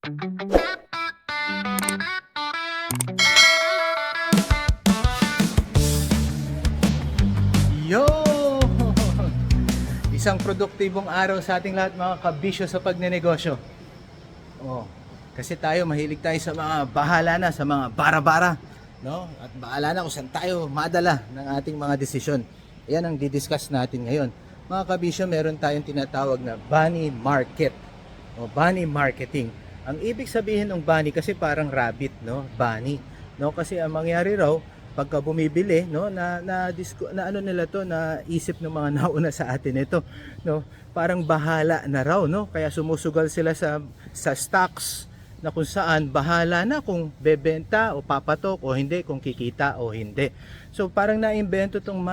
Yo! Isang produktibong araw sa ating lahat mga kabisyo sa pagnenegosyo. Oh, kasi tayo mahilig tayo sa mga bahala na, sa mga bara-bara, no? At bahala na kung saan tayo madala ng ating mga desisyon. Yan ang didiscuss natin ngayon. Mga kabisyo, meron tayong tinatawag na bunny market o bunny marketing. Ang ibig sabihin ng bunny kasi parang rabbit, no? Bunny, no? Kasi ang mangyari raw pagka bumibili, no, na ano nila to, na isip ng mga nauna sa atin ito, no, parang bahala na raw, no, kaya sumusugal sila sa stocks na kung saan bahala na kung bebenta o papatok o hindi, kung kikita o hindi. So parang naimbento tong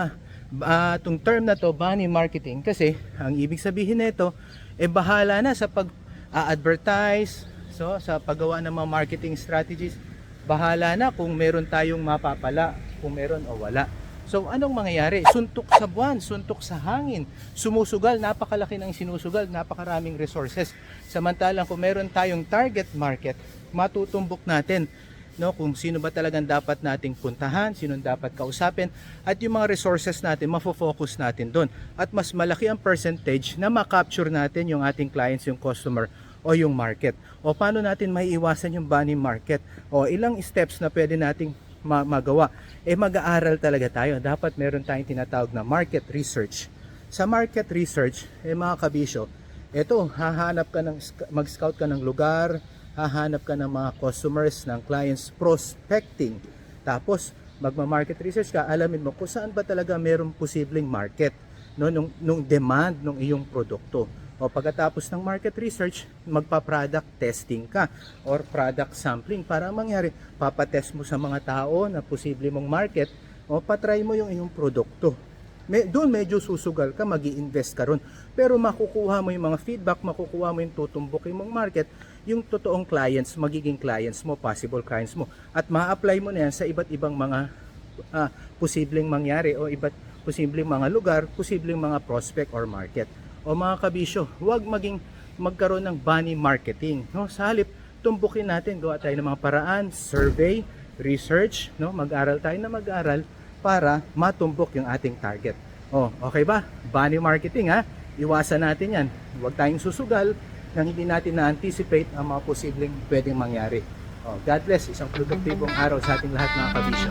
term na to, bunny marketing, kasi ang ibig sabihin nito bahala na sa pag-advertise, so sa paggawa ng mga marketing strategies. Bahala na kung meron tayong mapapala, kung meron o wala. So anong mangyayari? Suntok sa buwan, suntok sa hangin, sumusugal, napakalaki ng sinusugal, napakaraming resources. Samantalang kung meron tayong target market, matutumbok natin, no, kung sino ba talagang dapat nating puntahan, sino dapat kausapin, at yung mga resources natin, mafo-focus natin doon. At mas malaki ang percentage na makapture natin yung ating clients, yung customer, o yung market. O paano natin maiiwasan yung bunny market? O ilang steps na pwede nating magawa. Mag-aaral talaga tayo. Dapat meron tayong tinatawag na market research. Sa market research, mga kabisyo, hahanap ka mag-scout ka ng lugar, hahanap ka ng mga customers, ng clients, prospecting. Tapos, magma-market research ka, alamin mo kung saan ba talaga merong posibleng market, no, nung demand ng iyong produkto. O pagkatapos ng market research, magpa-product testing ka or product sampling para mangyari, papatest mo sa mga tao na posible mong market o patry mo yung iyong produkto. Doon medyo susugal ka, magi-invest ka ron. Pero makukuha mo yung mga feedback, makukuha mo yung tutumbukin mong market, yung totoong clients, magiging clients mo, possible clients mo. At ma-apply mo na yan sa iba't ibang mga posibleng mangyari o posibleng mga lugar, posibleng mga prospect or market. O mga kabisyo, huwag magkaroon ng bunny marketing, no? Sa halip, tumbukin natin, gawa tayo ng mga paraan, survey, research, no? Mag-aral tayo na mag-aral para matumbok yung ating target. Okay ba? Bunny marketing, ha? Iwasan natin yan. Huwag tayong susugal nang hindi natin na-anticipate ang mga posibleng pwedeng mangyari. God bless, isang produktibong araw sa ating lahat mga kabisyo.